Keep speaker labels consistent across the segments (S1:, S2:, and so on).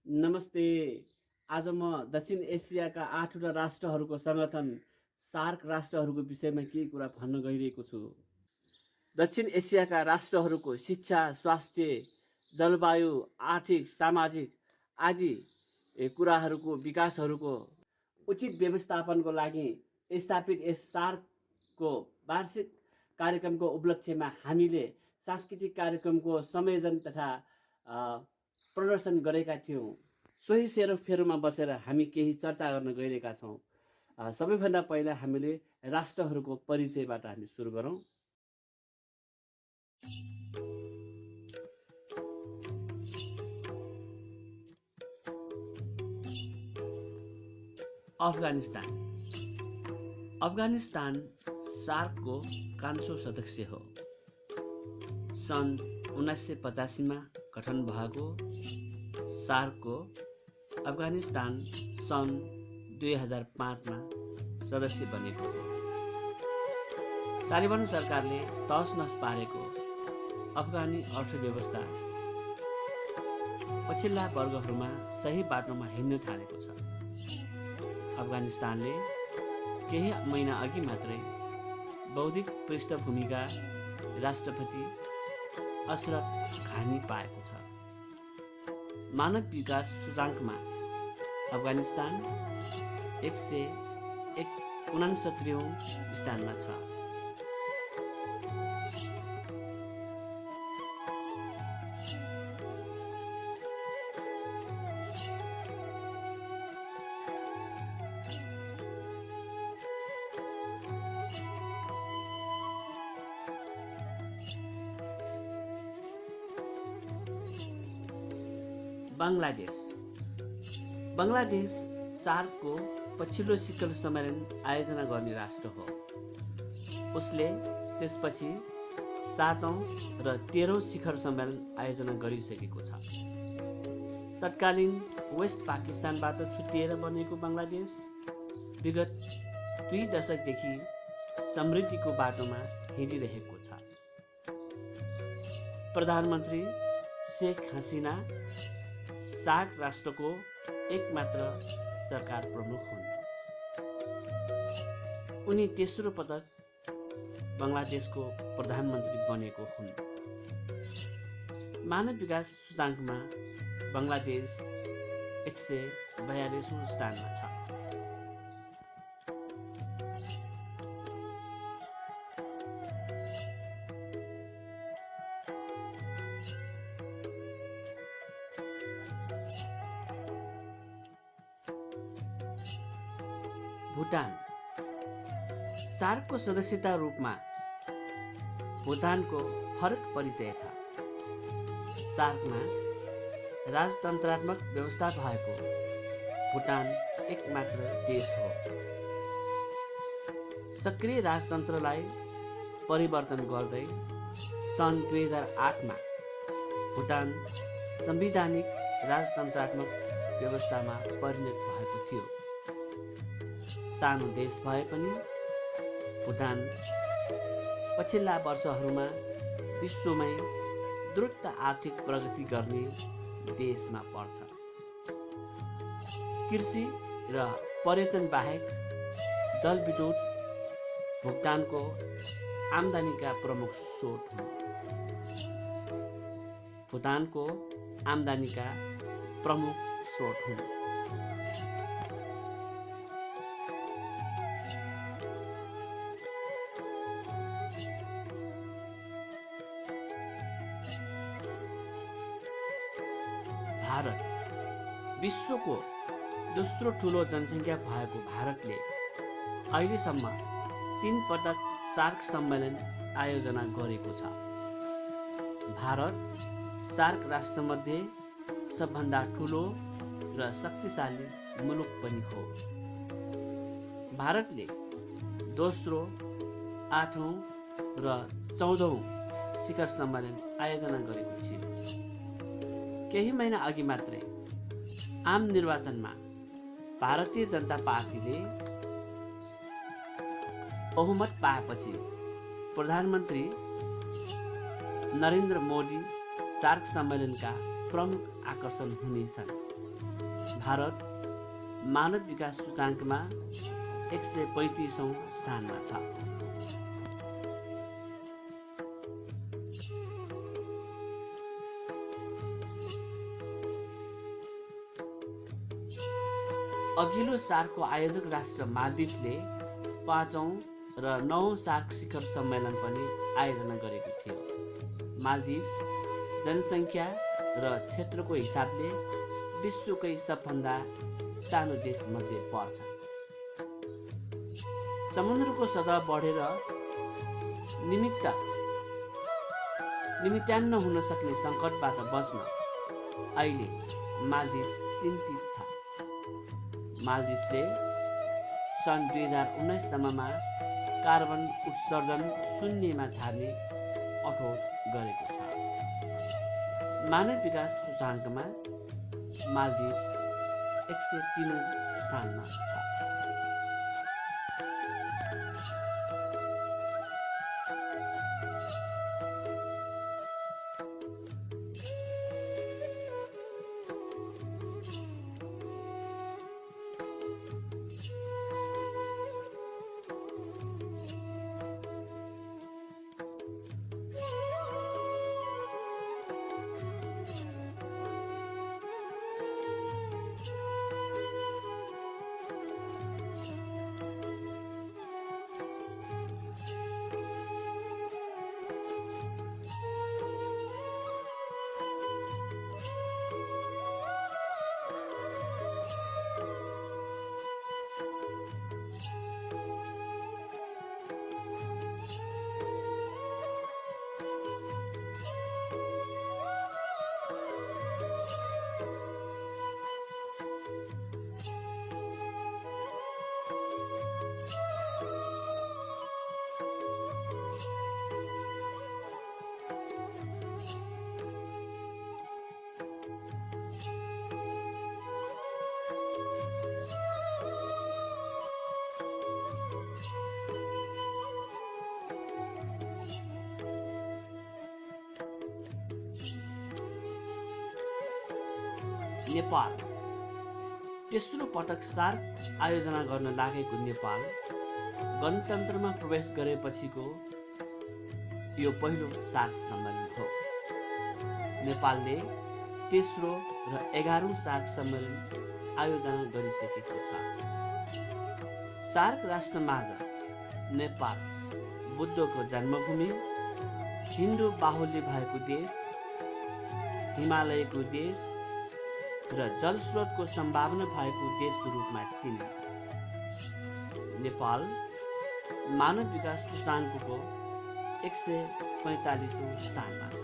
S1: नमस्ते। आज म दक्षिण एसियाका 8वटा राष्ट्रहरूको सङ्गठन सार्क राष्ट्रहरूको विषयमा केही कुरा भन्न गइरहेको छु। दक्षिण एसियाका राष्ट्रहरूको शिक्षा, स्वास्थ्य, जलवायु, आर्थिक, सामाजिक आदि कुराहरूको विकासहरूको उचित व्यवस्थापनको लागि स्थापित यस सार्कको वार्षिक कार्यक्रमको उपलक्ष्यमा हामीले सांस्कृतिक कार्यक्रमको संयोजन तथा प्रदर्शन गरेका थियौँ। सोही सेरोफेरोमा बसेर हामी केही चर्चा गर्न गइरहेका छौँ। सबैभन्दा पहिला हामीले राष्ट्रहरूको परिचयबाट हामी सुरु गरौँ। अफगानिस्तान। अफगानिस्तान सार्कको कान्छो सदस्य हो। सन् 1985मा गठन भएको सार्कको अफगानिस्तान सन् 2005मा सदस्य बनेको हो। तालिबान सरकारले तहस-नहस पारेको अफगानी अर्थव्यवस्था पछिल्ला वर्गहरूमा सही बाटोमा हिँड्न थालेको छ। अफगानिस्तानले केही महिना अघि मात्रै बौद्धिक पृष्ठभूमिका राष्ट्रपति अशरफ घानी पाएको छ। मानव विकास सूचाङ्कमा अफगानिस्तान 169औं स्थानमा छ। बङ्गलादेश सार्कको पछिल्लो शिखर सम्मेलन आयोजना गर्ने राष्ट्र हो। उसले त्यसपछि 7औं र 13औं शिखर सम्मेलन आयोजना गरिसकेको छ। तत्कालीन वेस्ट पाकिस्तानबाट छुट्टिएर बनेको बङ्गलादेश विगत 2 दशकदेखि समृद्धिको बाटोमा हिँडिरहेको छ। प्रधानमन्त्री शेख हसिना सार्क राष्ट्रको एकमात्र सरकार प्रमुख हुन्। उनी तेस्रो पटक बङ्गलादेशको प्रधानमन्त्री बनेको हुन्। मानव विकास सूचाङ्कमा बङ्गलादेश 142औं स्थानमा छ। भुटान। सार्कको सदस्यता रूपमा भुटानको फरक परिचय छ। सार्कमा राजतन्त्रात्मक व्यवस्था भएको भुटान एकमात्र देश हो। सक्रिय राजतन्त्रलाई परिवर्तन गर्दै सन् 2008मा भुटान संवैधानिक राजतन्त्रात्मक व्यवस्थामा परिणत भएको थियो। सानो देश भए पनि भुटान पछिल्ला वर्षहरूमा विश्वमै द्रुत आर्थिक प्रगति गर्ने देशमा पर्छ। कृषि र पर्यटन बाहेक जलविद्युत भुटानको आम्दानीका प्रमुख स्रोत हुन्। भुटानको आम्दानीका प्रमुख स्रोत हुन्। भारत। विश्वको दोस्रो ठुलो जनसङ्ख्या भएको भारतले अहिलेसम्म 3 पटक सार्क सम्मेलन आयोजना गरेको छ। भारत सार्क राष्ट्रमध्ये सबभन्दा ठुलो र शक्तिशाली मुलुक पनि हो। भारतले दोस्रो, 8औं र 14औं शिखर सम्मेलन आयोजना गरेको थियो। केही महिना अघि मात्रै आम निर्वाचनमा भारतीय जनता पार्टीले बहुमत पाएपछि प्रधानमन्त्री नरेन्द्र मोदी सार्क सम्मेलनका प्रमुख आकर्षण हुनेछन्। भारत मानव विकास सूचाङ्कमा 135औं स्थानमा छ। अघिल्लो सार्कको आयोजक राष्ट्र मालदिभ्सले 5औं र 9औं सार्क शिखर सम्मेलन पनि आयोजना गरेको थियो। मालदिभ्स जनसङ्ख्या र क्षेत्रको हिसाबले विश्वकै सबभन्दा सानो देशमध्ये पर्छ। समुद्रको सतह बढेर निमित्यान्न हुन सक्ने सङ्कटबाट बच्न अहिले मालदिभ्स चिन्तित छ। मालदिभ्सले सन् 2019 सम्ममा कार्बन उत्सर्जन शून्यमा झार्ने अठोट गरेको छ। मानव विकास सूचाङ्कमा मालदिभ्स 103औं स्थानमा छ। नेपाल तेस्रो पटक सार्क आयोजना गर्न लागेको नेपाल गणतन्त्रमा प्रवेश गरेपछिको यो पहिलो सार्क सम्मेलन हो। नेपालले तेस्रो र 11औं सार्क सम्मेलन आयोजना गरिसकेको छ। सार्क राष्ट्रमाझ नेपाल बुद्धको जन्मभूमि, हिन्दू बाहुल्य भएको देश, हिमालयको देश र जलस्रोतको सम्भावना भएको देशको रूपमा चिनिन्छ। नेपाल मानव विकास सूचाङ्कको 145औं स्थानमा छ।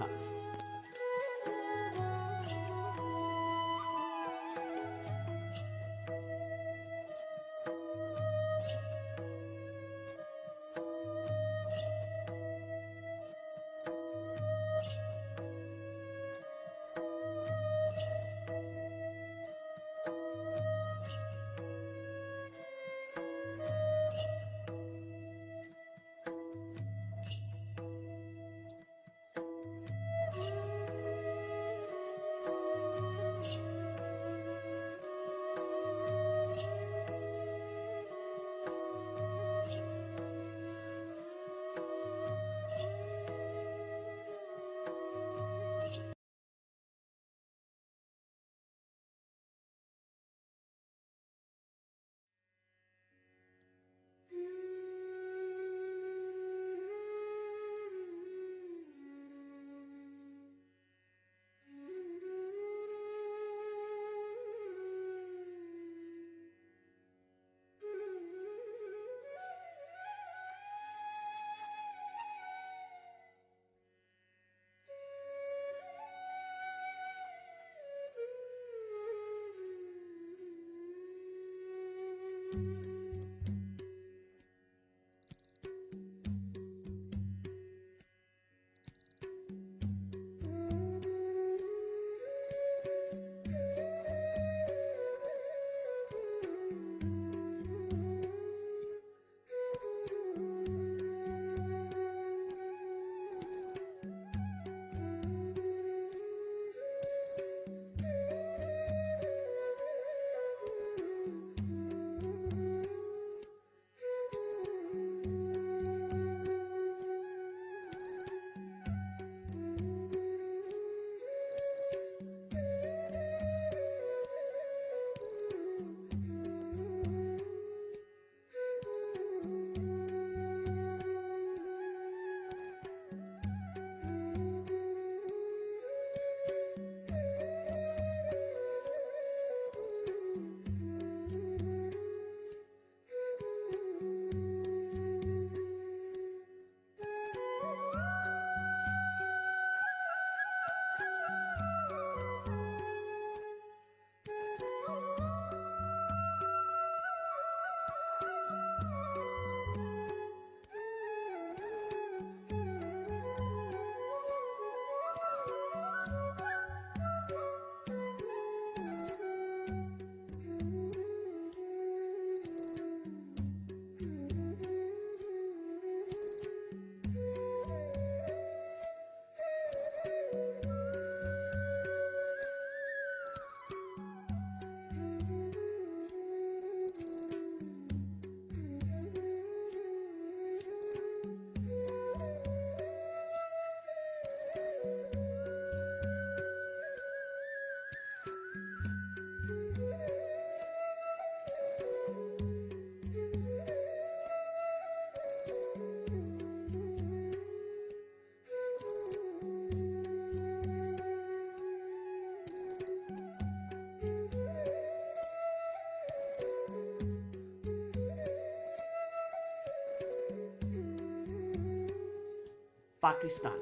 S1: पाकिस्तान।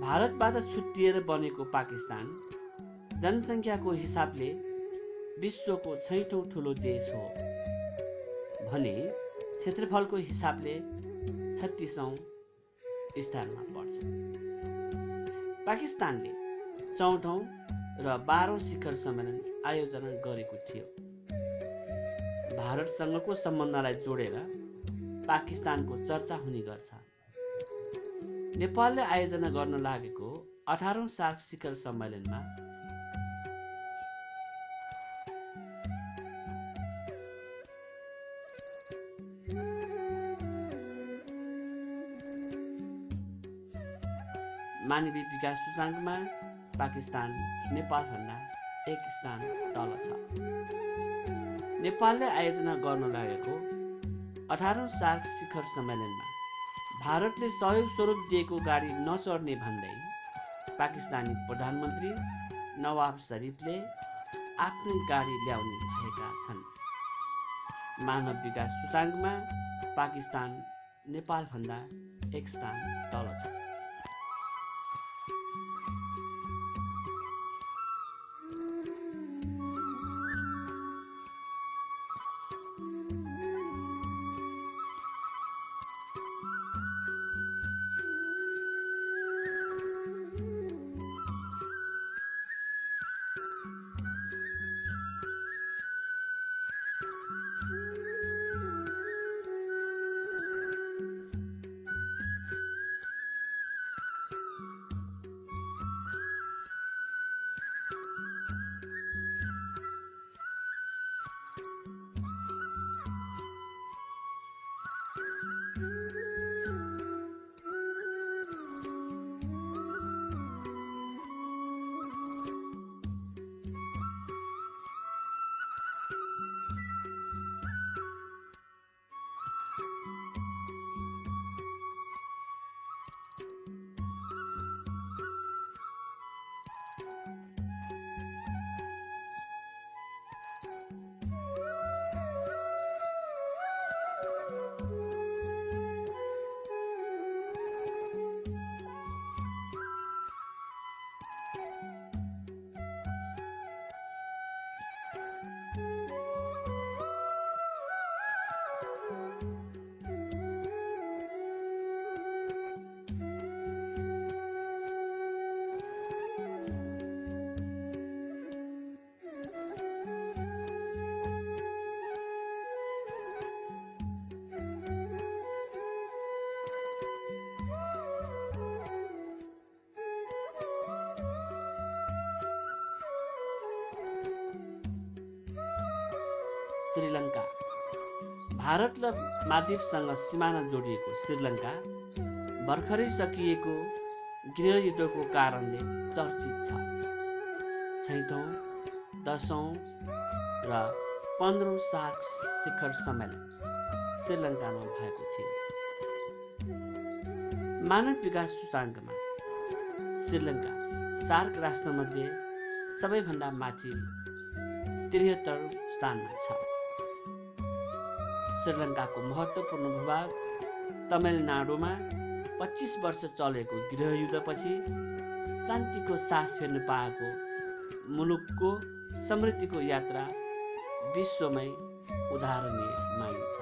S1: भारतबाट छुट्टिएर बनेको पाकिस्तान जनसङ्ख्याको हिसाबले विश्वको 6औं ठुलो देश हो भने क्षेत्रफलको हिसाबले 36औं स्थानमा पर्छ। पाकिस्तानले 14औं र 12औं शिखर सम्मेलन आयोजना गरेको थियो। भारतसँगको सम्बन्धलाई जोडेर पाकिस्तानको चर्चा हुने गर्छ। नेपालले आयोजना गर्न लागेको 18औं सार्क शिखर सम्मेलनमा मानवीय विकास सूचाङ्कमा पाकिस्तान नेपालभन्दा 1 स्थान तल छ। नेपालले आयोजना गर्न लागेको 18औं सार्क शिखर सम्मेलनमा भारतले सहयोग स्वरूप दिएको गाडी नचढ्ने भन्दै पाकिस्तानी प्रधानमन्त्री नवाब शरीफले आफ्नै गाडी ल्याउने भएका छन्। मानव विकास सूचाङ्कमा पाकिस्तान नेपालभन्दा 1 स्थान तल छ। श्रीलङ्का। भारत र मालदिवसँग सिमाना जोडिएको श्रीलङ्का भर्खरै सकिएको गृहयुद्धको कारणले चर्चित छ। 6औं, 10औं र 15औं सार्क शिखर सम्मेलन श्रीलङ्कामा भएको थियो। मानव विकास सूचाङ्कमा श्रीलङ्का सार्क राष्ट्रमध्ये सबैभन्दा माथि 73औं स्थानमा छ। श्रीलङ्काको महत्त्वपूर्ण भूभाग तमिलनाडुमा 25 वर्ष चलेको गृहयुद्धपछि शान्तिको सास फेर्न पाएको मुलुकको समृद्धिको यात्रा विश्वमै उदाहरणीय मानिन्छ।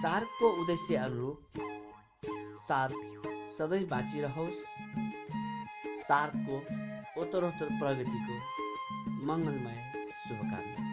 S1: सार्कको उद्देश्य अनुरूप सार्क सधैँ बाँचिरहोस्। सार्कको उत्तरोत्तर प्रगतिको मङ्गलमय शुभकामना।